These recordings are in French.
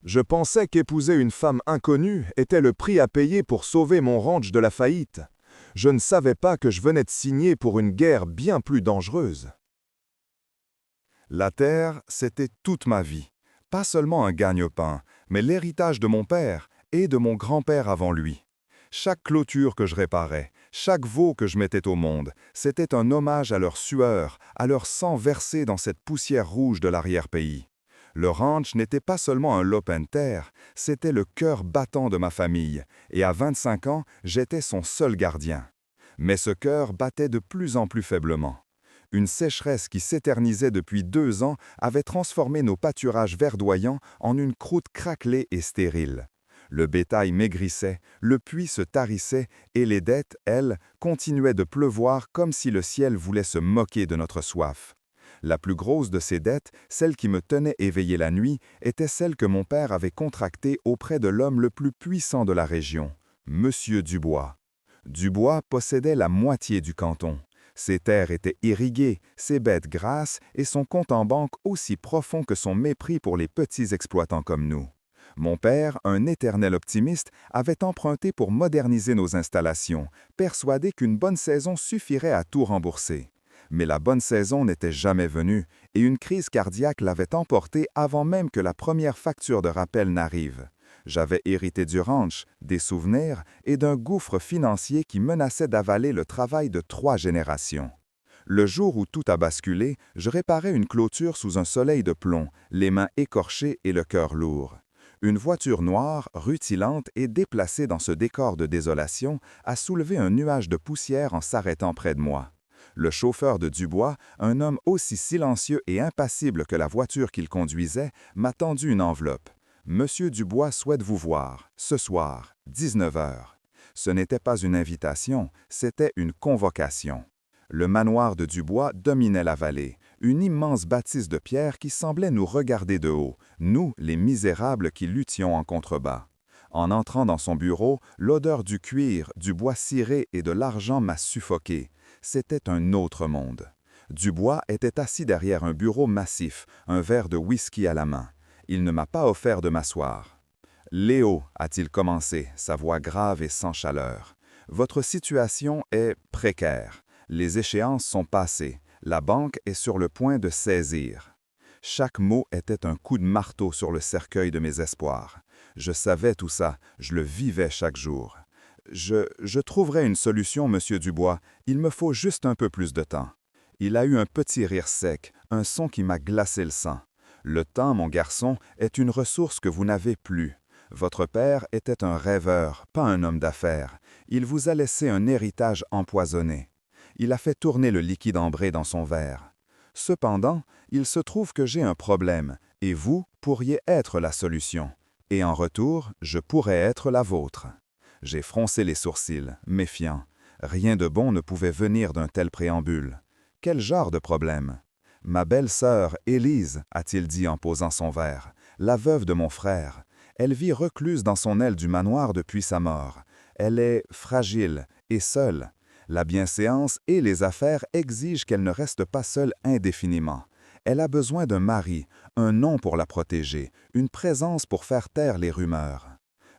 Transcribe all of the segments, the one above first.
Je pensais qu'épouser une femme inconnue était le prix à payer pour sauver mon ranch de la faillite. Je ne savais pas que je venais de signer pour une guerre bien plus dangereuse. La terre, c'était toute ma vie. Pas seulement un gagne-pain, mais l'héritage de mon père et de mon grand-père avant lui. Chaque clôture que je réparais, chaque veau que je mettais au monde, c'était un hommage à leur sueur, à leur sang versé dans cette poussière rouge de l'arrière-pays. Le ranch n'était pas seulement un lopin de terre, c'était le cœur battant de ma famille, et à 25 ans, j'étais son seul gardien. Mais ce cœur battait de plus en plus faiblement. Une sécheresse qui s'éternisait depuis 2 ans avait transformé nos pâturages verdoyants en une croûte craquelée et stérile. Le bétail maigrissait, le puits se tarissait et les dettes, elles, continuaient de pleuvoir comme si le ciel voulait se moquer de notre soif. La plus grosse de ces dettes, celle qui me tenait éveillé la nuit, était celle que mon père avait contractée auprès de l'homme le plus puissant de la région, Monsieur Dubois. Dubois possédait la moitié du canton. Ses terres étaient irriguées, ses bêtes grasses et son compte en banque aussi profond que son mépris pour les petits exploitants comme nous. Mon père, un éternel optimiste, avait emprunté pour moderniser nos installations, persuadé qu'une bonne saison suffirait à tout rembourser. Mais la bonne saison n'était jamais venue et une crise cardiaque l'avait emporté avant même que la première facture de rappel n'arrive. J'avais hérité du ranch, des souvenirs et d'un gouffre financier qui menaçait d'avaler le travail de 3 générations. Le jour où tout a basculé, je réparais une clôture sous un soleil de plomb, les mains écorchées et le cœur lourd. Une voiture noire, rutilante et déplacée dans ce décor de désolation, a soulevé un nuage de poussière en s'arrêtant près de moi. Le chauffeur de Dubois, un homme aussi silencieux et impassible que la voiture qu'il conduisait, m'a tendu une enveloppe. Monsieur Dubois souhaite vous voir, ce soir, 19 heures. Ce n'était pas une invitation, c'était une convocation. Le manoir de Dubois dominait la vallée, une immense bâtisse de pierre qui semblait nous regarder de haut, nous, les misérables qui luttions en contrebas. En entrant dans son bureau, l'odeur du cuir, du bois ciré et de l'argent m'a suffoqué. C'était un autre monde. Dubois était assis derrière un bureau massif, un verre de whisky à la main. Il ne m'a pas offert de m'asseoir. « Léo, a-t-il commencé, sa voix grave et sans chaleur, votre situation est précaire. Les échéances sont passées. La banque est sur le point de saisir. » Chaque mot était un coup de marteau sur le cercueil de mes espoirs. Je savais tout ça, je le vivais chaque jour. Je trouverai une solution, monsieur Dubois. Il me faut juste un peu plus de temps. Il a eu un petit rire sec, un son qui m'a glacé le sang. Le temps, mon garçon, est une ressource que vous n'avez plus. Votre père était un rêveur, pas un homme d'affaires. Il vous a laissé un héritage empoisonné. Il a fait tourner le liquide ambré dans son verre. Cependant, il se trouve que j'ai un problème, et vous pourriez être la solution. Et en retour, je pourrais être la vôtre. J'ai froncé les sourcils, méfiant. Rien de bon ne pouvait venir d'un tel préambule. Quel genre de problème? Ma belle-sœur, Élise, a-t-il dit en posant son verre, la veuve de mon frère. Elle vit recluse dans son aile du manoir depuis sa mort. Elle est fragile et seule. La bienséance et les affaires exigent qu'elle ne reste pas seule indéfiniment. Elle a besoin d'un mari, un nom pour la protéger, une présence pour faire taire les rumeurs.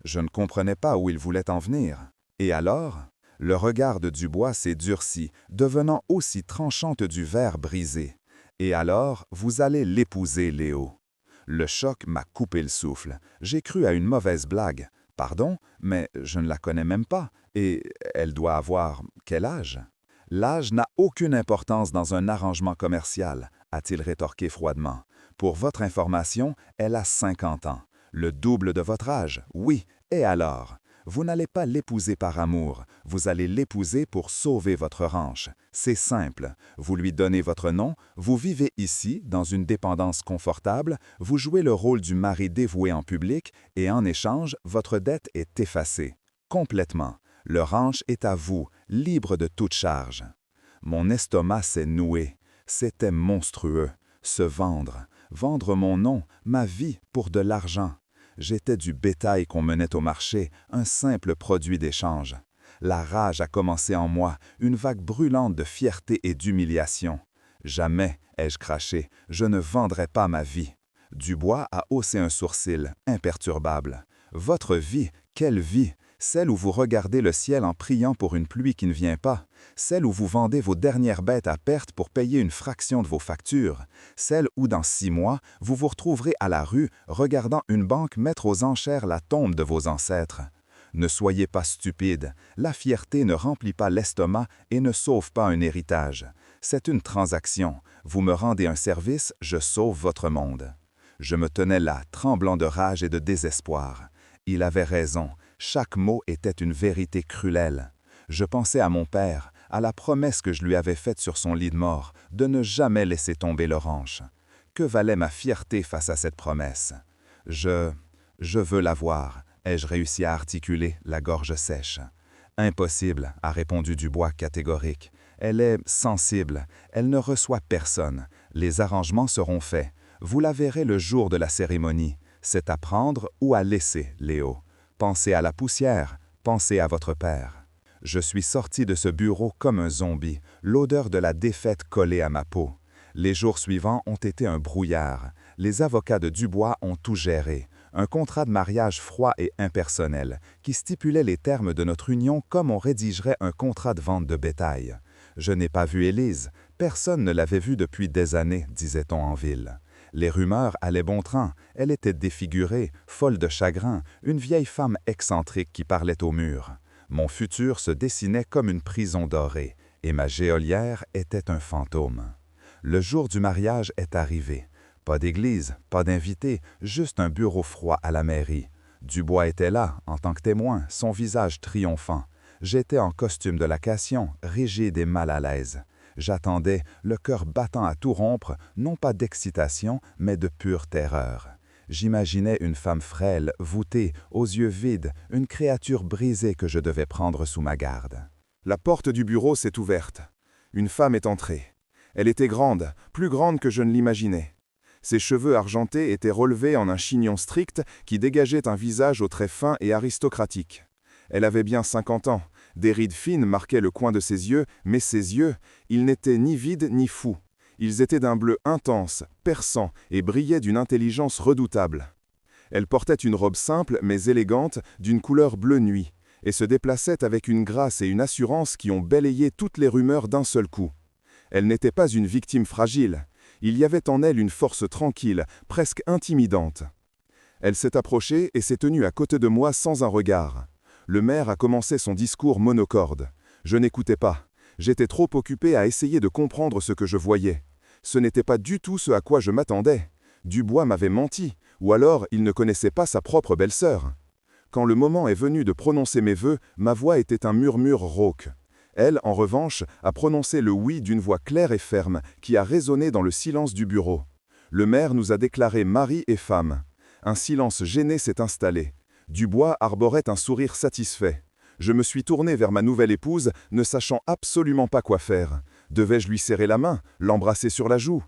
Je ne comprenais pas où il voulait en venir. Et alors? Le regard de Dubois s'est durci, devenant aussi tranchant que du verre brisé. Et alors, vous allez l'épouser, Léo. Le choc m'a coupé le souffle. J'ai cru à une mauvaise blague. Pardon, mais je ne la connais même pas. Et elle doit avoir quel âge? L'âge n'a aucune importance dans un arrangement commercial, a-t-il rétorqué froidement. Pour votre information, elle a 50 ans. Le double de votre âge, oui. Et alors? Vous n'allez pas l'épouser par amour, vous allez l'épouser pour sauver votre ranch. C'est simple, vous lui donnez votre nom, vous vivez ici, dans une dépendance confortable, vous jouez le rôle du mari dévoué en public et en échange, votre dette est effacée. Complètement. Le ranch est à vous, libre de toute charge. Mon estomac s'est noué. C'était monstrueux. Se vendre, vendre mon nom, ma vie pour de l'argent. J'étais du bétail qu'on menait au marché, un simple produit d'échange. La rage a commencé en moi, une vague brûlante de fierté et d'humiliation. Jamais, ai-je craché, je ne vendrai pas ma vie. Dubois a haussé un sourcil, imperturbable. Votre vie, quelle vie! Celle où vous regardez le ciel en priant pour une pluie qui ne vient pas, celle où vous vendez vos dernières bêtes à perte pour payer une fraction de vos factures, celle où dans 6 mois, vous vous retrouverez à la rue regardant une banque mettre aux enchères la tombe de vos ancêtres. Ne soyez pas stupide, la fierté ne remplit pas l'estomac et ne sauve pas un héritage. C'est une transaction. Vous me rendez un service, je sauve votre monde. Je me tenais là, tremblant de rage et de désespoir. Il avait raison, chaque mot était une vérité cruelle. Je pensais à mon père, à la promesse que je lui avais faite sur son lit de mort, de ne jamais laisser tomber l'orange. Que valait ma fierté face à cette promesse? Je veux la voir, ai-je réussi à articuler, la gorge sèche. Impossible, a répondu Dubois catégorique. Elle est sensible, elle ne reçoit personne. Les arrangements seront faits. Vous la verrez le jour de la cérémonie. C'est à prendre ou à laisser, Léo. Pensez à la poussière, pensez à votre père. Je suis sorti de ce bureau comme un zombie, l'odeur de la défaite collée à ma peau. Les jours suivants ont été un brouillard. Les avocats de Dubois ont tout géré. Un contrat de mariage froid et impersonnel, qui stipulait les termes de notre union comme on rédigerait un contrat de vente de bétail. Je n'ai pas vu Élise. Personne ne l'avait vue depuis des années, disait-on en ville. Les rumeurs allaient bon train. Elle était défigurée, folle de chagrin, une vieille femme excentrique qui parlait au mur. Mon futur se dessinait comme une prison dorée, et ma geôlière était un fantôme. Le jour du mariage est arrivé. Pas d'église, pas d'invités, juste un bureau froid à la mairie. Dubois était là, en tant que témoin, son visage triomphant. J'étais en costume de location, rigide et mal à l'aise. J'attendais, le cœur battant à tout rompre, non pas d'excitation, mais de pure terreur. J'imaginais une femme frêle, voûtée, aux yeux vides, une créature brisée que je devais prendre sous ma garde. La porte du bureau s'est ouverte. Une femme est entrée. Elle était grande, plus grande que je ne l'imaginais. Ses cheveux argentés étaient relevés en un chignon strict qui dégageait un visage aux traits fins et aristocratiques. Elle avait bien 50 ans. Des rides fines marquaient le coin de ses yeux, mais ses yeux, ils n'étaient ni vides ni fous. Ils étaient d'un bleu intense, perçant et brillaient d'une intelligence redoutable. Elle portait une robe simple mais élégante, d'une couleur bleu nuit, et se déplaçait avec une grâce et une assurance qui ont balayé toutes les rumeurs d'un seul coup. Elle n'était pas une victime fragile. Il y avait en elle une force tranquille, presque intimidante. Elle s'est approchée et s'est tenue à côté de moi sans un regard. Le maire a commencé son discours monocorde. Je n'écoutais pas. J'étais trop occupé à essayer de comprendre ce que je voyais. Ce n'était pas du tout ce à quoi je m'attendais. Dubois m'avait menti, ou alors il ne connaissait pas sa propre belle-sœur. Quand le moment est venu de prononcer mes vœux, ma voix était un murmure rauque. Elle, en revanche, a prononcé le oui d'une voix claire et ferme, qui a résonné dans le silence du bureau. Le maire nous a déclarés mari et femme. Un silence gêné s'est installé. Dubois arborait un sourire satisfait. Je me suis tourné vers ma nouvelle épouse, ne sachant absolument pas quoi faire. Devais-je lui serrer la main, l'embrasser sur la joue?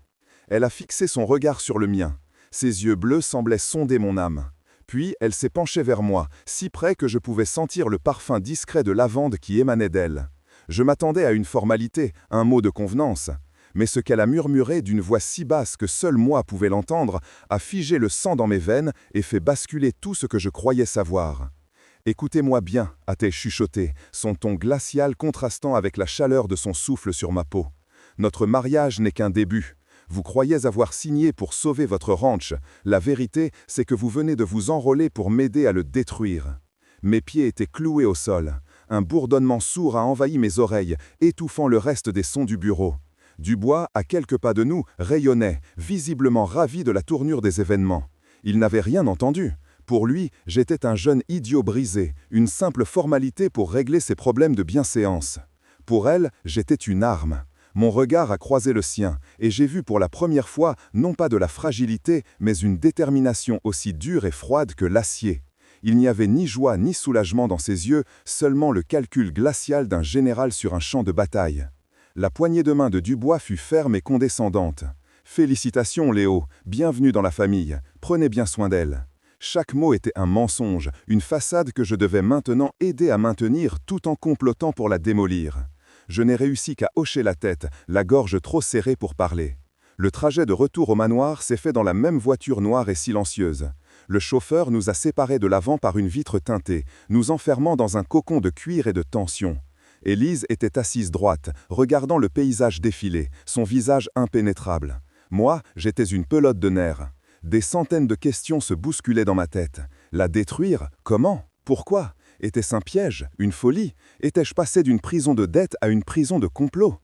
Elle a fixé son regard sur le mien. Ses yeux bleus semblaient sonder mon âme. Puis elle s'est penchée vers moi, si près que je pouvais sentir le parfum discret de lavande qui émanait d'elle. Je m'attendais à une formalité, un mot de convenance. Mais ce qu'elle a murmuré d'une voix si basse que seul moi pouvais l'entendre a figé le sang dans mes veines et fait basculer tout ce que je croyais savoir. « Écoutez-moi bien », a-t-elle chuchoté, son ton glacial contrastant avec la chaleur de son souffle sur ma peau. « Notre mariage n'est qu'un début. Vous croyez avoir signé pour sauver votre ranch. La vérité, c'est que vous venez de vous enrôler pour m'aider à le détruire. » Mes pieds étaient cloués au sol. Un bourdonnement sourd a envahi mes oreilles, étouffant le reste des sons du bureau. Dubois, à quelques pas de nous, rayonnait, visiblement ravi de la tournure des événements. Il n'avait rien entendu. Pour lui, j'étais un jeune idiot brisé, une simple formalité pour régler ses problèmes de bienséance. Pour elle, j'étais une arme. Mon regard a croisé le sien, et j'ai vu pour la première fois non pas de la fragilité, mais une détermination aussi dure et froide que l'acier. Il n'y avait ni joie ni soulagement dans ses yeux, seulement le calcul glacial d'un général sur un champ de bataille. La poignée de main de Dubois fut ferme et condescendante. « Félicitations, Léo, bienvenue dans la famille, prenez bien soin d'elle. » Chaque mot était un mensonge, une façade que je devais maintenant aider à maintenir tout en complotant pour la démolir. Je n'ai réussi qu'à hocher la tête, la gorge trop serrée pour parler. Le trajet de retour au manoir s'est fait dans la même voiture noire et silencieuse. Le chauffeur nous a séparés de l'avant par une vitre teintée, nous enfermant dans un cocon de cuir et de tension. Élise était assise droite, regardant le paysage défiler, son visage impénétrable. Moi, j'étais une pelote de nerfs. Des centaines de questions se bousculaient dans ma tête. La détruire? Comment? Pourquoi? Était-ce un piège? Une folie? Étais-je passé d'une prison de dette à une prison de complot?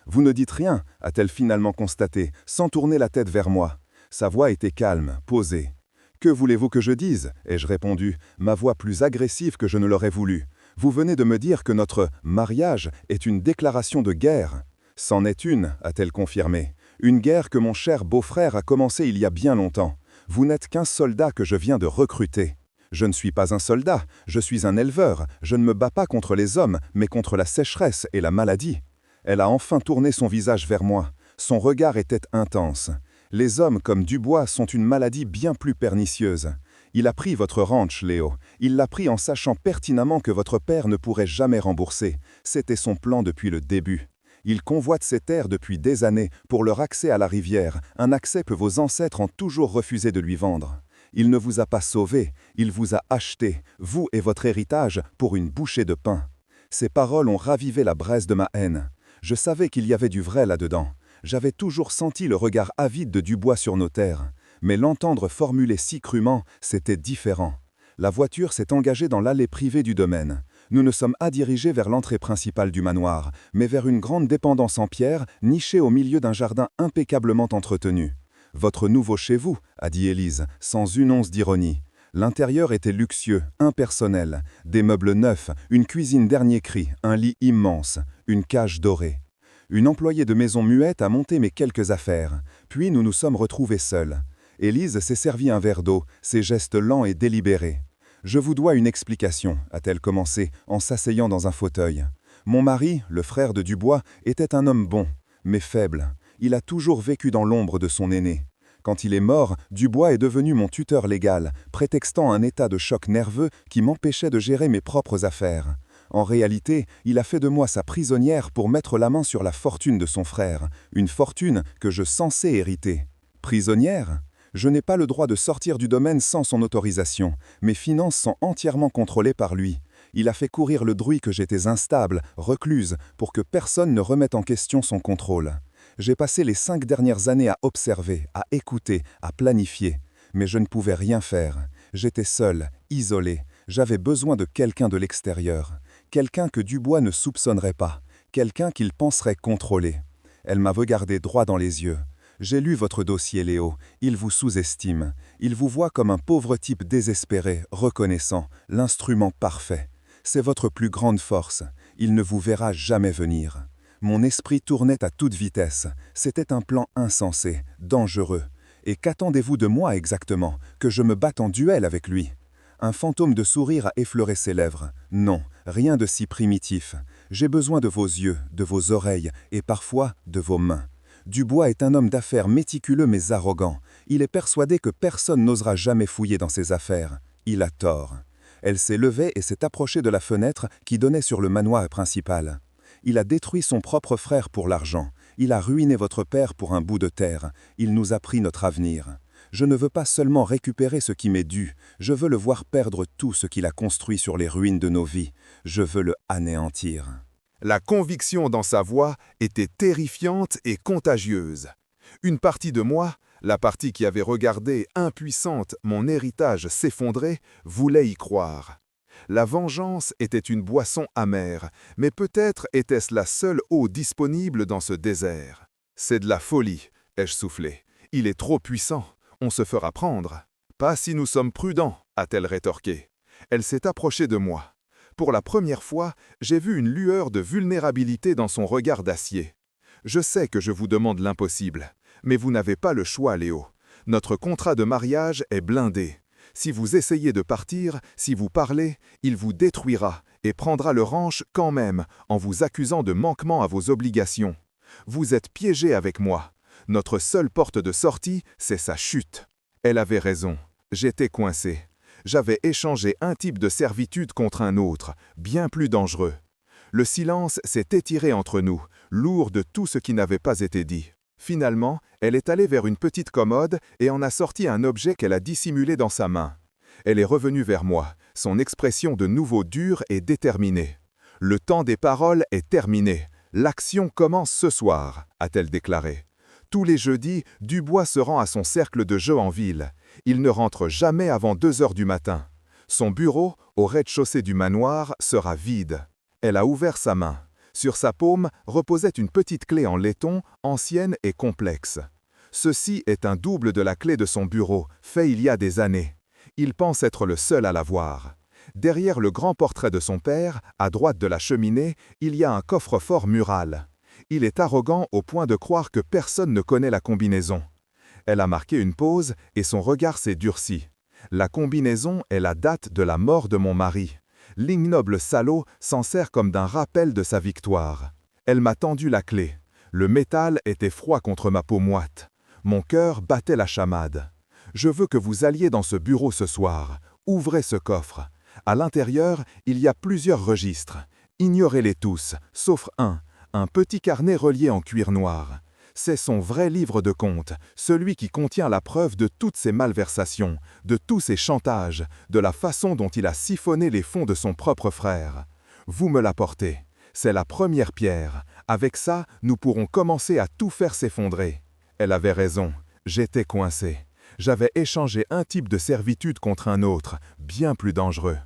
Vous ne dites rien, a-t-elle finalement constaté, sans tourner la tête vers moi. Sa voix était calme, posée. Que voulez-vous que je dise? Ai-je répondu, ma voix plus agressive que je ne l'aurais voulu. Vous venez de me dire que notre mariage est une déclaration de guerre. C'en est une, a-t-elle confirmé. Une guerre que mon cher beau-frère a commencée il y a bien longtemps. Vous n'êtes qu'un soldat que je viens de recruter. Je ne suis pas un soldat, je suis un éleveur. Je ne me bats pas contre les hommes, mais contre la sécheresse et la maladie. Elle a enfin tourné son visage vers moi. Son regard était intense. Les hommes comme Dubois sont une maladie bien plus pernicieuse. Il a pris votre ranch, Léo. Il l'a pris en sachant pertinemment que votre père ne pourrait jamais rembourser. C'était son plan depuis le début. Il convoite ces terres depuis des années pour leur accès à la rivière, un accès que vos ancêtres ont toujours refusé de lui vendre. Il ne vous a pas sauvé, il vous a acheté, vous et votre héritage, pour une bouchée de pain. Ces paroles ont ravivé la braise de ma haine. Je savais qu'il y avait du vrai là-dedans. J'avais toujours senti le regard avide de Dubois sur nos terres. Mais l'entendre formuler si crûment, c'était différent. La voiture s'est engagée dans l'allée privée du domaine. Nous ne sommes pas dirigés vers l'entrée principale du manoir, mais vers une grande dépendance en pierre, nichée au milieu d'un jardin impeccablement entretenu. « Votre nouveau chez vous », a dit Élise, sans une once d'ironie. L'intérieur était luxueux, impersonnel. Des meubles neufs, une cuisine dernier cri, un lit immense, une cage dorée. Une employée de maison muette a monté mes quelques affaires. Puis nous nous sommes retrouvés seuls. Élise s'est servi un verre d'eau, ses gestes lents et délibérés. « Je vous dois une explication », a-t-elle commencé, en s'asseyant dans un fauteuil. Mon mari, le frère de Dubois, était un homme bon, mais faible. Il a toujours vécu dans l'ombre de son aîné. Quand il est mort, Dubois est devenu mon tuteur légal, prétextant un état de choc nerveux qui m'empêchait de gérer mes propres affaires. En réalité, il a fait de moi sa prisonnière pour mettre la main sur la fortune de son frère, une fortune que je censais hériter. Prisonnière? Je n'ai pas le droit de sortir du domaine sans son autorisation. Mes finances sont entièrement contrôlées par lui. Il a fait courir le bruit que j'étais instable, recluse, pour que personne ne remette en question son contrôle. J'ai passé les 5 dernières années à observer, à écouter, à planifier. Mais je ne pouvais rien faire. J'étais seul, isolé. J'avais besoin de quelqu'un de l'extérieur. Quelqu'un que Dubois ne soupçonnerait pas. Quelqu'un qu'il penserait contrôler. Elle m'a regardé droit dans les yeux. J'ai lu votre dossier, Léo. Il vous sous-estime. Il vous voit comme un pauvre type désespéré, reconnaissant, l'instrument parfait. C'est votre plus grande force. Il ne vous verra jamais venir. Mon esprit tournait à toute vitesse. C'était un plan insensé, dangereux. Et qu'attendez-vous de moi exactement? Que je me batte en duel avec lui? Un fantôme de sourire a effleuré ses lèvres. Non, rien de si primitif. J'ai besoin de vos yeux, de vos oreilles et parfois de vos mains. Dubois est un homme d'affaires méticuleux mais arrogant. Il est persuadé que personne n'osera jamais fouiller dans ses affaires. Il a tort. Elle s'est levée et s'est approchée de la fenêtre qui donnait sur le manoir principal. Il a détruit son propre frère pour l'argent. Il a ruiné votre père pour un bout de terre. Il nous a pris notre avenir. Je ne veux pas seulement récupérer ce qui m'est dû. Je veux le voir perdre tout ce qu'il a construit sur les ruines de nos vies. Je veux le anéantir. La conviction dans sa voix était terrifiante et contagieuse. Une partie de moi, la partie qui avait regardé, impuissante, mon héritage s'effondrer, voulait y croire. La vengeance était une boisson amère, mais peut-être était-ce la seule eau disponible dans ce désert. « C'est de la folie », ai-je soufflé. « Il est trop puissant, on se fera prendre. »« Pas si nous sommes prudents », a-t-elle rétorqué. Elle s'est approchée de moi. Pour la première fois, j'ai vu une lueur de vulnérabilité dans son regard d'acier. « Je sais que je vous demande l'impossible, mais vous n'avez pas le choix, Léo. Notre contrat de mariage est blindé. Si vous essayez de partir, si vous parlez, il vous détruira et prendra le ranch quand même en vous accusant de manquement à vos obligations. Vous êtes piégé avec moi. Notre seule porte de sortie, c'est sa chute. » Elle avait raison. J'étais coincé. J'avais échangé un type de servitude contre un autre, bien plus dangereux. Le silence s'est étiré entre nous, lourd de tout ce qui n'avait pas été dit. Finalement, elle est allée vers une petite commode et en a sorti un objet qu'elle a dissimulé dans sa main. Elle est revenue vers moi, son expression de nouveau dure et déterminée. « Le temps des paroles est terminé. L'action commence ce soir », a-t-elle déclaré. Tous les jeudis, Dubois se rend à son cercle de jeu en ville. Il ne rentre jamais avant 2 heures du matin. Son bureau, au rez-de-chaussée du manoir, sera vide. Elle a ouvert sa main. Sur sa paume reposait une petite clé en laiton, ancienne et complexe. Ceci est un double de la clé de son bureau, fait il y a des années. Il pense être le seul à l'avoir. Derrière le grand portrait de son père, à droite de la cheminée, il y a un coffre-fort mural. Il est arrogant au point de croire que personne ne connaît la combinaison. Elle a marqué une pause et son regard s'est durci. La combinaison est la date de la mort de mon mari. L'ignoble salaud s'en sert comme d'un rappel de sa victoire. Elle m'a tendu la clé. Le métal était froid contre ma peau moite. Mon cœur battait la chamade. Je veux que vous alliez dans ce bureau ce soir. Ouvrez ce coffre. À l'intérieur, il y a plusieurs registres. Ignorez-les tous, sauf un petit carnet relié en cuir noir. C'est son vrai livre de comptes, celui qui contient la preuve de toutes ses malversations, de tous ses chantages, de la façon dont il a siphonné les fonds de son propre frère. Vous me l'apportez. C'est la première pierre. Avec ça, nous pourrons commencer à tout faire s'effondrer. Elle avait raison. J'étais coincé. J'avais échangé un type de servitude contre un autre, bien plus dangereux.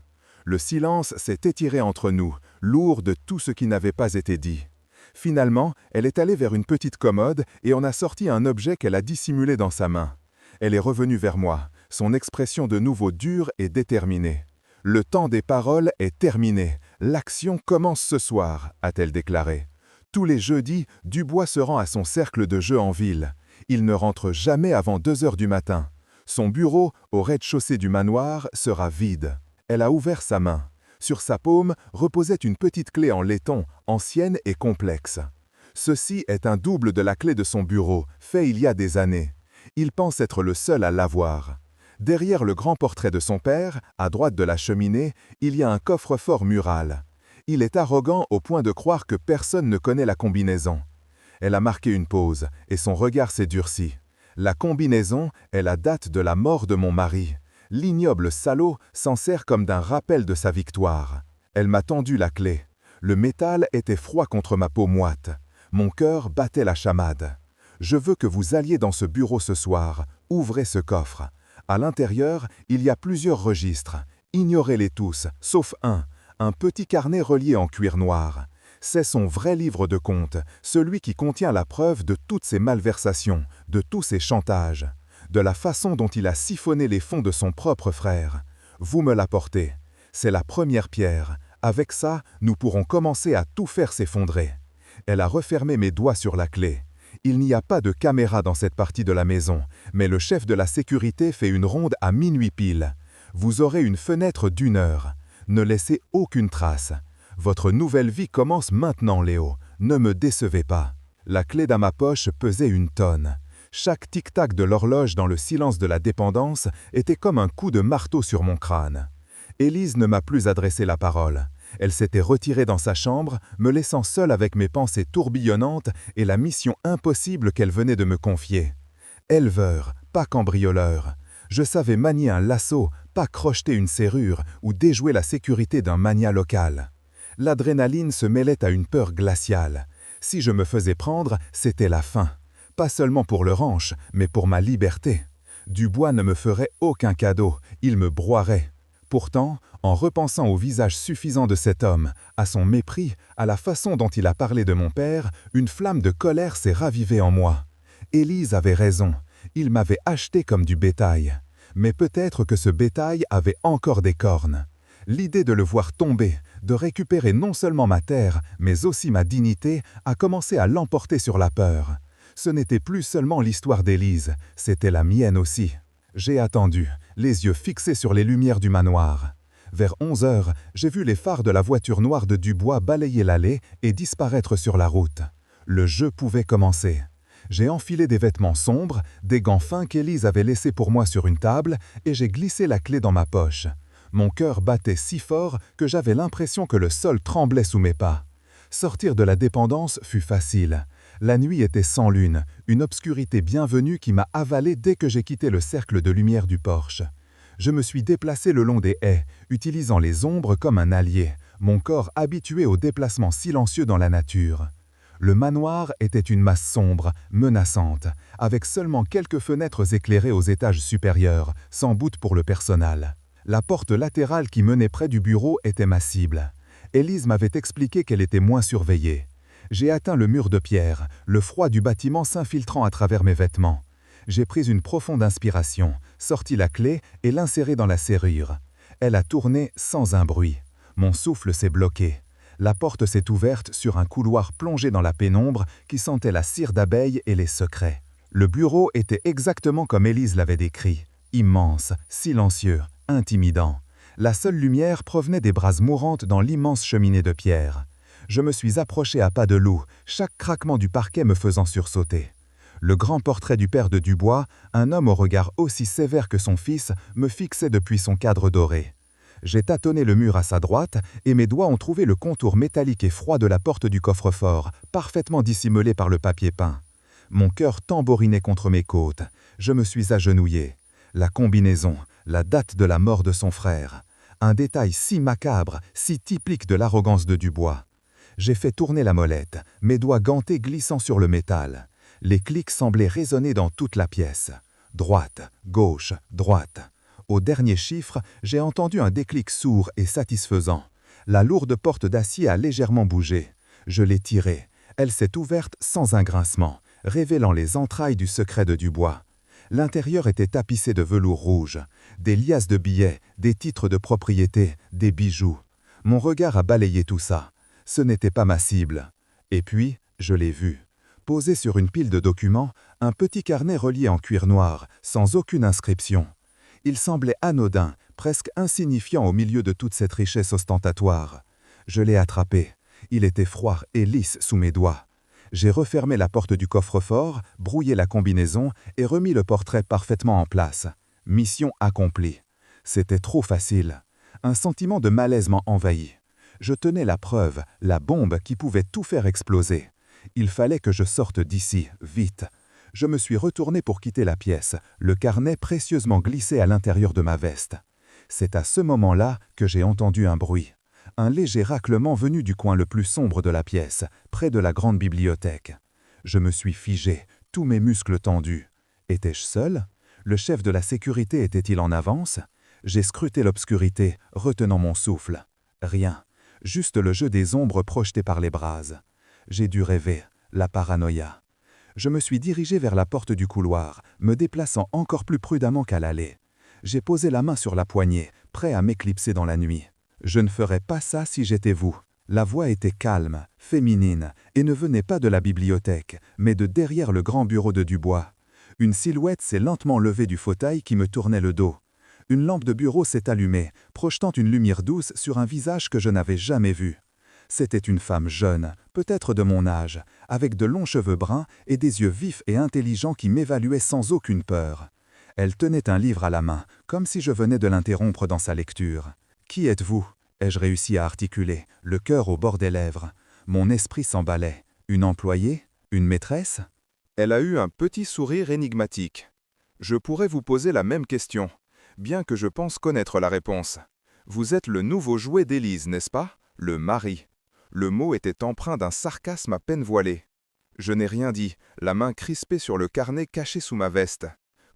Le silence s'est étiré entre nous, lourd de tout ce qui n'avait pas été dit. Finalement, elle est allée vers une petite commode et en a sorti un objet qu'elle a dissimulé dans sa main. Elle est revenue vers moi, son expression de nouveau dure et déterminée. « Le temps des paroles est terminé. L'action commence ce soir », a-t-elle déclaré. Tous les jeudis, Dubois se rend à son cercle de jeu en ville. Il ne rentre jamais avant 2 heures du matin. Son bureau, au rez-de-chaussée du manoir, sera vide. Elle a ouvert sa main. Sur sa paume reposait une petite clé en laiton, ancienne et complexe. Ceci est un double de la clé de son bureau, fait il y a des années. Il pense être le seul à l'avoir. Derrière le grand portrait de son père, à droite de la cheminée, il y a un coffre-fort mural. Il est arrogant au point de croire que personne ne connaît la combinaison. Elle a marqué une pause, et son regard s'est durci. La combinaison est la date de la mort de mon mari. L'ignoble salaud s'en sert comme d'un rappel de sa victoire. Elle m'a tendu la clé. Le métal était froid contre ma peau moite. Mon cœur battait la chamade. Je veux que vous alliez dans ce bureau ce soir. Ouvrez ce coffre. À l'intérieur, il y a plusieurs registres. Ignorez-les tous, sauf un petit carnet relié en cuir noir. C'est son vrai livre de comptes, celui qui contient la preuve de toutes ses malversations, de tous ses chantages, de la façon dont il a siphonné les fonds de son propre frère. Vous me l'apportez. C'est la première pierre. Avec ça, nous pourrons commencer à tout faire s'effondrer. Elle a refermé mes doigts sur la clé. Il n'y a pas de caméra dans cette partie de la maison, mais le chef de la sécurité fait une ronde à minuit pile. Vous aurez une fenêtre d'1 heure. Ne laissez aucune trace. Votre nouvelle vie commence maintenant, Léo. Ne me décevez pas. La clé dans ma poche pesait 1 tonne. Chaque tic-tac de l'horloge dans le silence de la dépendance était comme un coup de marteau sur mon crâne. Élise ne m'a plus adressé la parole. Elle s'était retirée dans sa chambre, me laissant seule avec mes pensées tourbillonnantes et la mission impossible qu'elle venait de me confier. Éleveur, pas cambrioleur. Je savais manier un lasso, pas crocheter une serrure ou déjouer la sécurité d'un magnat local. L'adrénaline se mêlait à une peur glaciale. Si je me faisais prendre, c'était la fin. Pas seulement pour le ranch, mais pour ma liberté. Dubois ne me ferait aucun cadeau, il me broierait. Pourtant, en repensant au visage suffisant de cet homme, à son mépris, à la façon dont il a parlé de mon père, une flamme de colère s'est ravivée en moi. Élise avait raison, il m'avait acheté comme du bétail. Mais peut-être que ce bétail avait encore des cornes. L'idée de le voir tomber, de récupérer non seulement ma terre, mais aussi ma dignité, a commencé à l'emporter sur la peur. Ce n'était plus seulement l'histoire d'Élise, c'était la mienne aussi. J'ai attendu, les yeux fixés sur les lumières du manoir. Vers 11 heures, j'ai vu les phares de la voiture noire de Dubois balayer l'allée et disparaître sur la route. Le jeu pouvait commencer. J'ai enfilé des vêtements sombres, des gants fins qu'Élise avait laissés pour moi sur une table, et j'ai glissé la clé dans ma poche. Mon cœur battait si fort que j'avais l'impression que le sol tremblait sous mes pas. Sortir de la dépendance fut facile. La nuit était sans lune, une obscurité bienvenue qui m'a avalé dès que j'ai quitté le cercle de lumière du porche. Je me suis déplacé le long des haies, utilisant les ombres comme un allié, mon corps habitué aux déplacements silencieux dans la nature. Le manoir était une masse sombre, menaçante, avec seulement quelques fenêtres éclairées aux étages supérieurs, sans doute pour le personnel. La porte latérale qui menait près du bureau était ma cible. Élise m'avait expliqué qu'elle était moins surveillée. J'ai atteint le mur de pierre, le froid du bâtiment s'infiltrant à travers mes vêtements. J'ai pris une profonde inspiration, sorti la clé et l'inséré dans la serrure. Elle a tourné sans un bruit. Mon souffle s'est bloqué. La porte s'est ouverte sur un couloir plongé dans la pénombre qui sentait la cire d'abeille et les secrets. Le bureau était exactement comme Élise l'avait décrit. Immense, silencieux, intimidant. La seule lumière provenait des braises mourantes dans l'immense cheminée de pierre. Je me suis approché à pas de loup, chaque craquement du parquet me faisant sursauter. Le grand portrait du père de Dubois, un homme au regard aussi sévère que son fils, me fixait depuis son cadre doré. J'ai tâtonné le mur à sa droite et mes doigts ont trouvé le contour métallique et froid de la porte du coffre-fort, parfaitement dissimulé par le papier peint. Mon cœur tambourinait contre mes côtes. Je me suis agenouillé. La combinaison, la date de la mort de son frère. Un détail si macabre, si typique de l'arrogance de Dubois. J'ai fait tourner la molette, mes doigts gantés glissant sur le métal. Les clics semblaient résonner dans toute la pièce. Droite, gauche, droite. Au dernier chiffre, j'ai entendu un déclic sourd et satisfaisant. La lourde porte d'acier a légèrement bougé. Je l'ai tirée. Elle s'est ouverte sans un grincement, révélant les entrailles du secret de Dubois. L'intérieur était tapissé de velours rouge, des liasses de billets, des titres de propriété, des bijoux. Mon regard a balayé tout ça. Ce n'était pas ma cible. Et puis, je l'ai vu. Posé sur une pile de documents, un petit carnet relié en cuir noir, sans aucune inscription. Il semblait anodin, presque insignifiant au milieu de toute cette richesse ostentatoire. Je l'ai attrapé. Il était froid et lisse sous mes doigts. J'ai refermé la porte du coffre-fort, brouillé la combinaison et remis le portrait parfaitement en place. Mission accomplie. C'était trop facile. Un sentiment de malaise m'a envahi. Je tenais la preuve, la bombe qui pouvait tout faire exploser. Il fallait que je sorte d'ici, vite. Je me suis retourné pour quitter la pièce, le carnet précieusement glissé à l'intérieur de ma veste. C'est à ce moment-là que j'ai entendu un bruit. Un léger raclement venu du coin le plus sombre de la pièce, près de la grande bibliothèque. Je me suis figé, tous mes muscles tendus. Étais-je seul? Le chef de la sécurité était-il en avance? J'ai scruté l'obscurité, retenant mon souffle. Rien, juste le jeu des ombres projetées par les braises. J'ai dû rêver, la paranoïa. Je me suis dirigé vers la porte du couloir, me déplaçant encore plus prudemment qu'à l'aller. J'ai posé la main sur la poignée, prêt à m'éclipser dans la nuit. Je ne ferais pas ça si j'étais vous. La voix était calme, féminine, et ne venait pas de la bibliothèque, mais de derrière le grand bureau de Dubois. Une silhouette s'est lentement levée du fauteuil qui me tournait le dos. Une lampe de bureau s'est allumée, projetant une lumière douce sur un visage que je n'avais jamais vu. C'était une femme jeune, peut-être de mon âge, avec de longs cheveux bruns et des yeux vifs et intelligents qui m'évaluaient sans aucune peur. Elle tenait un livre à la main, comme si je venais de l'interrompre dans sa lecture. « Qui êtes-vous » ai-je réussi à articuler, le cœur au bord des lèvres. Mon esprit s'emballait. Une employée? Une maîtresse? Elle a eu un petit sourire énigmatique. Je pourrais vous poser la même question, bien que je pense connaître la réponse. Vous êtes le nouveau jouet d'Élise, n'est-ce pas? Le mari. Le mot était empreint d'un sarcasme à peine voilé. Je n'ai rien dit, la main crispée sur le carnet caché sous ma veste.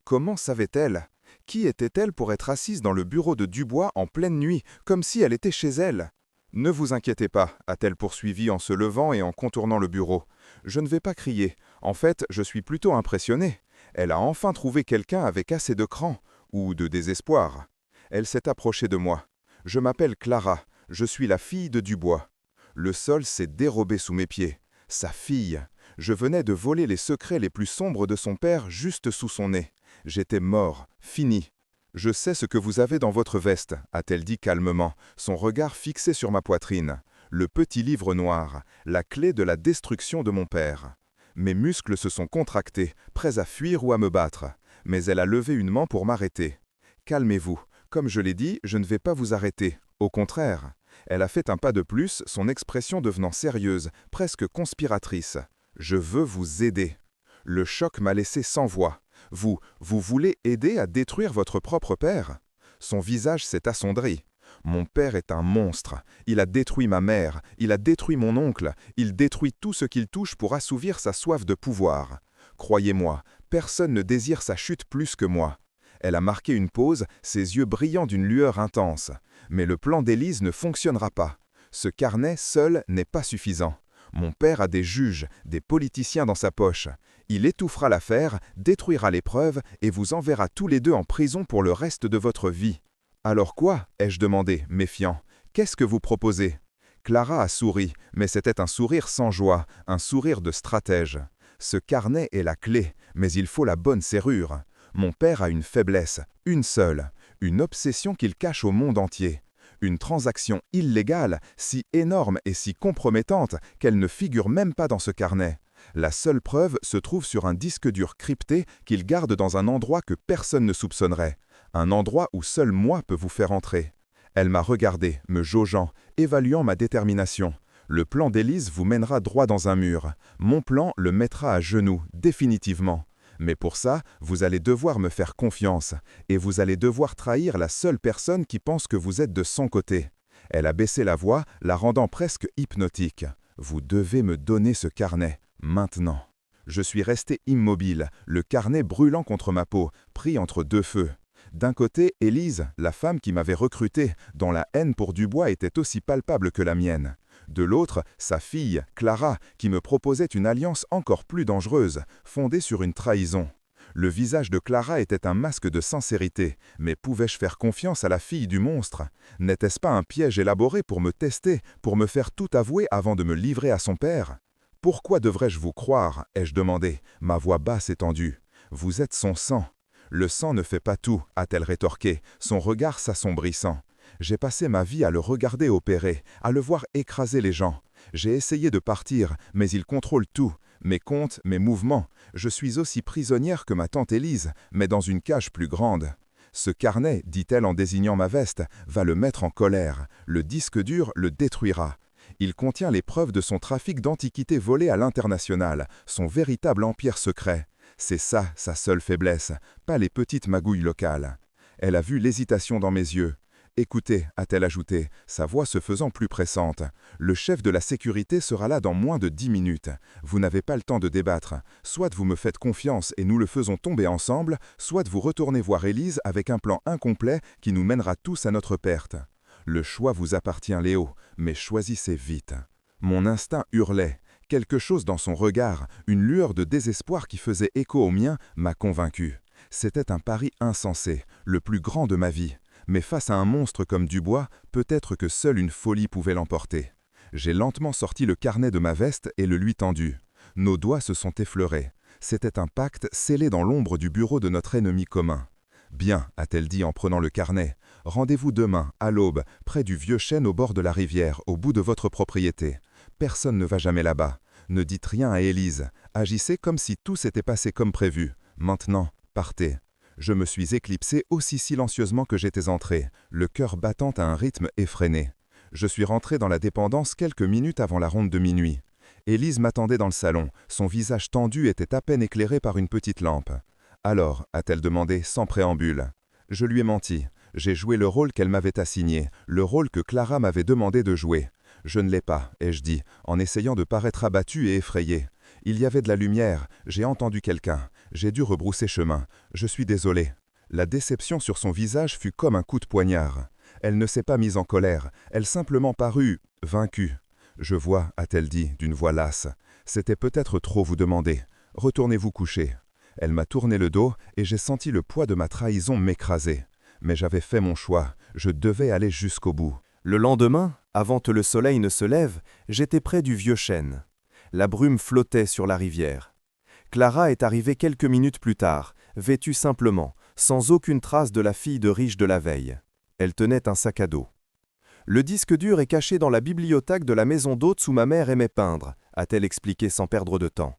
Comment savait-elle? Qui était-elle pour être assise dans le bureau de Dubois en pleine nuit, comme si elle était chez elle? Ne vous inquiétez pas, a-t-elle poursuivi en se levant et en contournant le bureau. Je ne vais pas crier. En fait, je suis plutôt impressionné. Elle a enfin trouvé quelqu'un avec assez de cran, ou de désespoir. Elle s'est approchée de moi. Je m'appelle Clara, je suis la fille de Dubois. Le sol s'est dérobé sous mes pieds. Sa fille. Je venais de voler les secrets les plus sombres de son père juste sous son nez. J'étais mort, fini. Je sais ce que vous avez dans votre veste, a-t-elle dit calmement, son regard fixé sur ma poitrine. Le petit livre noir, la clé de la destruction de mon père. Mes muscles se sont contractés, prêts à fuir ou à me battre. Mais elle a levé une main pour m'arrêter. Calmez-vous. Comme je l'ai dit, je ne vais pas vous arrêter. Au contraire. Elle a fait un pas de plus, son expression devenant sérieuse, presque conspiratrice. Je veux vous aider. Le choc m'a laissé sans voix. Vous voulez aider à détruire votre propre père? Son visage s'est assombri. Mon père est un monstre. Il a détruit ma mère, il a détruit mon oncle, il détruit tout ce qu'il touche pour assouvir sa soif de pouvoir. Croyez-moi, personne ne désire sa chute plus que moi. Elle a marqué une pause, ses yeux brillants d'une lueur intense. Mais le plan d'Élise ne fonctionnera pas. Ce carnet seul n'est pas suffisant. Mon père a des juges, des politiciens dans sa poche. Il étouffera l'affaire, détruira les preuves et vous enverra tous les deux en prison pour le reste de votre vie. Alors quoi? Ai-je demandé, méfiant. Qu'est-ce que vous proposez? Clara a souri, mais c'était un sourire sans joie, un sourire de stratège. Ce carnet est la clé, mais il faut la bonne serrure. Mon père a une faiblesse, une seule, une obsession qu'il cache au monde entier. Une transaction illégale, si énorme et si compromettante qu'elle ne figure même pas dans ce carnet. La seule preuve se trouve sur un disque dur crypté qu'il garde dans un endroit que personne ne soupçonnerait. Un endroit où seul moi peux vous faire entrer. Elle m'a regardé, me jaugeant, évaluant ma détermination. Le plan d'Élise vous mènera droit dans un mur. Mon plan le mettra à genoux, définitivement. Mais pour ça, vous allez devoir me faire confiance, et vous allez devoir trahir la seule personne qui pense que vous êtes de son côté. Elle a baissé la voix, la rendant presque hypnotique. Vous devez me donner ce carnet, maintenant. Je suis resté immobile, le carnet brûlant contre ma peau, pris entre deux feux. D'un côté, Élise, la femme qui m'avait recruté, dont la haine pour Dubois était aussi palpable que la mienne. De l'autre, sa fille, Clara, qui me proposait une alliance encore plus dangereuse, fondée sur une trahison. Le visage de Clara était un masque de sincérité, mais pouvais-je faire confiance à la fille du monstre? N'était-ce pas un piège élaboré pour me tester, pour me faire tout avouer avant de me livrer à son père? Pourquoi devrais-je vous croire? Ai-je demandé, ma voix basse et tendue. Vous êtes son sang. Le sang ne fait pas tout, a-t-elle rétorqué, son regard s'assombrissant. J'ai passé ma vie à le regarder opérer, à le voir écraser les gens. J'ai essayé de partir, mais il contrôle tout, mes comptes, mes mouvements. Je suis aussi prisonnière que ma tante Élise, mais dans une cage plus grande. Ce carnet, dit-elle en désignant ma veste, va le mettre en colère. Le disque dur le détruira. Il contient les preuves de son trafic d'antiquités volées à l'international, son véritable empire secret. C'est ça, sa seule faiblesse, pas les petites magouilles locales. Elle a vu l'hésitation dans mes yeux. « Écoutez, a-t-elle ajouté, sa voix se faisant plus pressante, le chef de la sécurité sera là dans moins de 10 minutes. Vous n'avez pas le temps de débattre. Soit vous me faites confiance et nous le faisons tomber ensemble, soit vous retournez voir Élise avec un plan incomplet qui nous mènera tous à notre perte. Le choix vous appartient, Léo, mais choisissez vite. » Mon instinct hurlait. Quelque chose dans son regard, une lueur de désespoir qui faisait écho au mien, m'a convaincu. C'était un pari insensé, le plus grand de ma vie. Mais face à un monstre comme Dubois, peut-être que seule une folie pouvait l'emporter. J'ai lentement sorti le carnet de ma veste et le lui tendu. Nos doigts se sont effleurés. C'était un pacte scellé dans l'ombre du bureau de notre ennemi commun. « Bien, a-t-elle dit en prenant le carnet, rendez-vous demain, à l'aube, près du vieux chêne au bord de la rivière, au bout de votre propriété. Personne ne va jamais là-bas. Ne dites rien à Élise. Agissez comme si tout s'était passé comme prévu. Maintenant, partez. » Je me suis éclipsé aussi silencieusement que j'étais entré, le cœur battant à un rythme effréné. Je suis rentré dans la dépendance quelques minutes avant la ronde de minuit. Élise m'attendait dans le salon, son visage tendu était à peine éclairé par une petite lampe. « Alors » a-t-elle demandé, sans préambule. Je lui ai menti. J'ai joué le rôle qu'elle m'avait assigné, le rôle que Clara m'avait demandé de jouer. Je ne l'ai pas, ai-je dit, en essayant de paraître abattu et effrayé. Il y avait de la lumière, j'ai entendu quelqu'un, j'ai dû rebrousser chemin. Je suis désolé. La déception sur son visage fut comme un coup de poignard. Elle ne s'est pas mise en colère, elle simplement parut vaincue. « Je vois » a-t-elle dit, d'une voix lasse. « C'était peut-être trop vous demander. Retournez vous coucher. » Elle m'a tourné le dos et j'ai senti le poids de ma trahison m'écraser. Mais j'avais fait mon choix, je devais aller jusqu'au bout. Le lendemain, avant que le soleil ne se lève, j'étais près du vieux chêne. La brume flottait sur la rivière. Clara est arrivée quelques minutes plus tard, vêtue simplement, sans aucune trace de la fille de riche de la veille. Elle tenait un sac à dos. Le disque dur est caché dans la bibliothèque de la maison d'hôtes où ma mère aimait peindre, a-t-elle expliqué sans perdre de temps.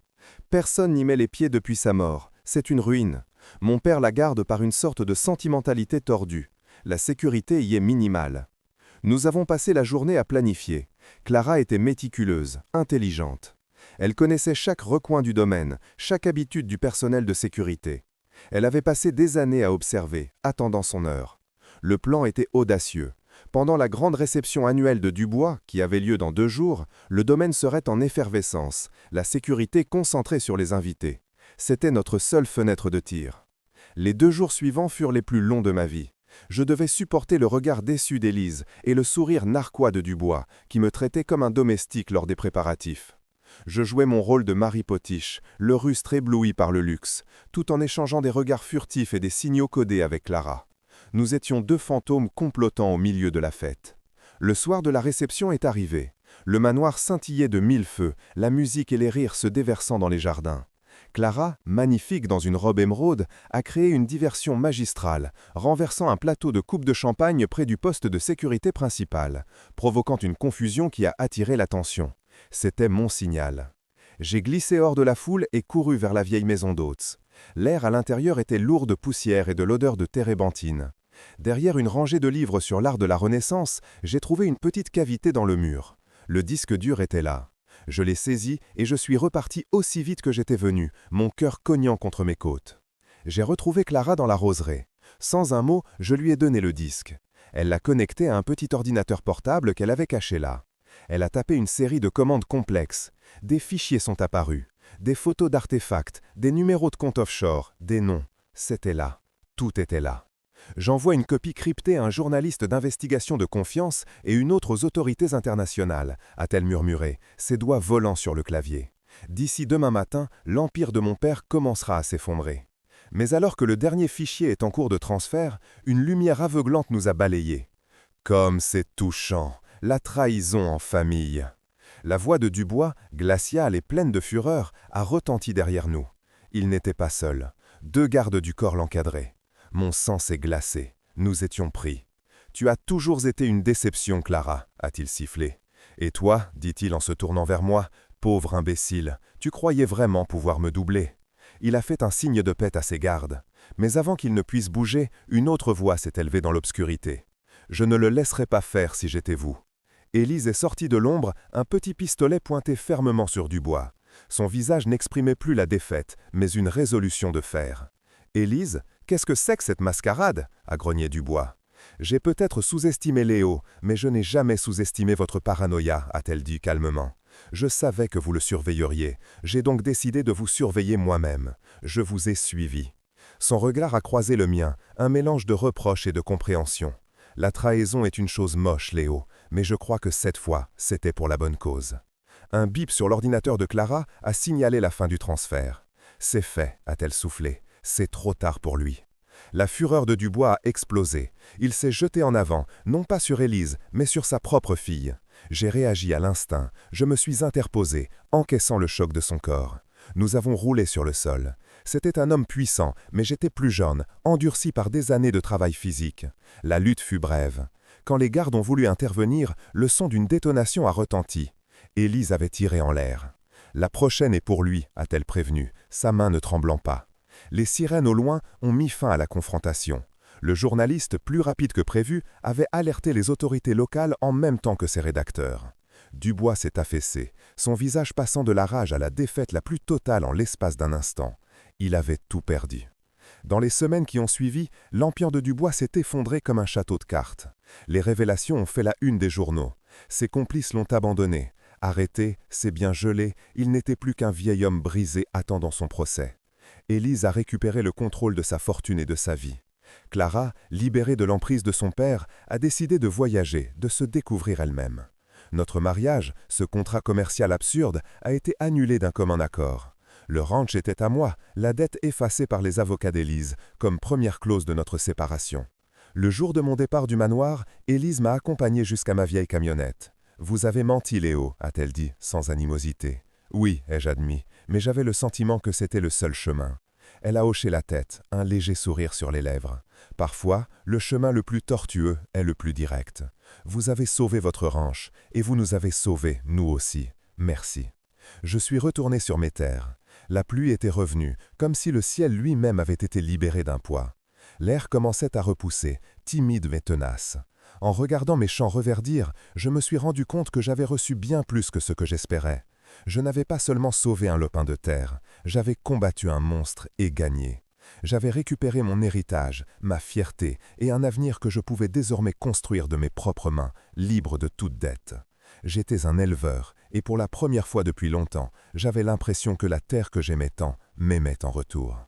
Personne n'y met les pieds depuis sa mort. C'est une ruine. Mon père la garde par une sorte de sentimentalité tordue. La sécurité y est minimale. Nous avons passé la journée à planifier. Clara était méticuleuse, intelligente. Elle connaissait chaque recoin du domaine, chaque habitude du personnel de sécurité. Elle avait passé des années à observer, attendant son heure. Le plan était audacieux. Pendant la grande réception annuelle de Dubois, qui avait lieu dans 2 jours, le domaine serait en effervescence, la sécurité concentrée sur les invités. C'était notre seule fenêtre de tir. Les 2 jours suivants furent les plus longs de ma vie. Je devais supporter le regard déçu d'Élise et le sourire narquois de Dubois, qui me traitait comme un domestique lors des préparatifs. Je jouais mon rôle de mari potiche, le rustre ébloui par le luxe, tout en échangeant des regards furtifs et des signaux codés avec Clara. Nous étions 2 fantômes complotant au milieu de la fête. Le soir de la réception est arrivé. Le manoir scintillait de 1000 feux, la musique et les rires se déversant dans les jardins. Clara, magnifique dans une robe émeraude, a créé une diversion magistrale, renversant un plateau de coupe de champagne près du poste de sécurité principal, provoquant une confusion qui a attiré l'attention. C'était mon signal. J'ai glissé hors de la foule et couru vers la vieille maison d'hôtes. L'air à l'intérieur était lourd de poussière et de l'odeur de térébenthine. Derrière une rangée de livres sur l'art de la Renaissance, j'ai trouvé une petite cavité dans le mur. Le disque dur était là. Je l'ai saisi et je suis reparti aussi vite que j'étais venu, mon cœur cognant contre mes côtes. J'ai retrouvé Clara dans la roseraie. Sans un mot, je lui ai donné le disque. Elle l'a connecté à un petit ordinateur portable qu'elle avait caché là. Elle a tapé une série de commandes complexes. Des fichiers sont apparus, des photos d'artefacts, des numéros de compte offshore, des noms. C'était là. Tout était là. J'envoie une copie cryptée à un journaliste d'investigation de confiance et une autre aux autorités internationales, a-t-elle murmuré, ses doigts volant sur le clavier. D'ici demain matin, l'empire de mon père commencera à s'effondrer. Mais alors que le dernier fichier est en cours de transfert, une lumière aveuglante nous a balayés. Comme c'est touchant, la trahison en famille. La voix de Dubois, glaciale et pleine de fureur, a retenti derrière nous. Il n'était pas seul. 2 gardes du corps l'encadraient. Mon sang s'est glacé. Nous étions pris. « Tu as toujours été une déception, Clara », a-t-il sifflé. « Et toi, dit-il en se tournant vers moi, pauvre imbécile, tu croyais vraiment pouvoir me doubler ?» Il a fait un signe de paix à ses gardes. Mais avant qu'il ne puisse bouger, une autre voix s'est élevée dans l'obscurité. « Je ne le laisserai pas faire si j'étais vous. » Élise est sortie de l'ombre, un petit pistolet pointé fermement sur Dubois. Son visage n'exprimait plus la défaite, mais une résolution de fer. « Élise, qu'est-ce que c'est que cette mascarade ?» a grogné Dubois. « J'ai peut-être sous-estimé Léo, mais je n'ai jamais sous-estimé votre paranoïa, a-t-elle dit calmement. Je savais que vous le surveilleriez, j'ai donc décidé de vous surveiller moi-même. Je vous ai suivi. » Son regard a croisé le mien, un mélange de reproche et de compréhension. « La trahison est une chose moche, Léo, mais je crois que cette fois, c'était pour la bonne cause. » Un bip sur l'ordinateur de Clara a signalé la fin du transfert. « C'est fait, a-t-elle soufflé. C'est trop tard pour lui. » La fureur de Dubois a explosé. Il s'est jeté en avant, non pas sur Élise, mais sur sa propre fille. J'ai réagi à l'instinct. Je me suis interposé, encaissant le choc de son corps. Nous avons roulé sur le sol. C'était un homme puissant, mais j'étais plus jeune, endurci par des années de travail physique. La lutte fut brève. Quand les gardes ont voulu intervenir, le son d'une détonation a retenti. Élise avait tiré en l'air. « La prochaine est pour lui », a-t-elle prévenu, sa main ne tremblant pas. Les sirènes au loin ont mis fin à la confrontation. Le journaliste, plus rapide que prévu, avait alerté les autorités locales en même temps que ses rédacteurs. Dubois s'est affaissé, son visage passant de la rage à la défaite la plus totale en l'espace d'un instant. Il avait tout perdu. Dans les semaines qui ont suivi, l'empire de Dubois s'est effondré comme un château de cartes. Les révélations ont fait la une des journaux. Ses complices l'ont abandonné. Arrêté, ses biens gelés, il n'était plus qu'un vieil homme brisé attendant son procès. Élise a récupéré le contrôle de sa fortune et de sa vie. Clara, libérée de l'emprise de son père, a décidé de voyager, de se découvrir elle-même. Notre mariage, ce contrat commercial absurde, a été annulé d'un commun accord. Le ranch était à moi, la dette effacée par les avocats d'Élise, comme première clause de notre séparation. Le jour de mon départ du manoir, Élise m'a accompagné jusqu'à ma vieille camionnette. « Vous avez menti, Léo », a-t-elle dit, sans animosité. « Oui », ai-je admis, mais j'avais le sentiment que c'était le seul chemin. Elle a hoché la tête, un léger sourire sur les lèvres. Parfois, le chemin le plus tortueux est le plus direct. Vous avez sauvé votre ranch, et vous nous avez sauvés, nous aussi. Merci. Je suis retourné sur mes terres. La pluie était revenue, comme si le ciel lui-même avait été libéré d'un poids. L'air commençait à repousser, timide mais tenace. En regardant mes champs reverdir, je me suis rendu compte que j'avais reçu bien plus que ce que j'espérais. Je n'avais pas seulement sauvé un lopin de terre, j'avais combattu un monstre et gagné. J'avais récupéré mon héritage, ma fierté et un avenir que je pouvais désormais construire de mes propres mains, libre de toute dette. J'étais un éleveur, et pour la première fois depuis longtemps, j'avais l'impression que la terre que j'aimais tant m'aimait en retour.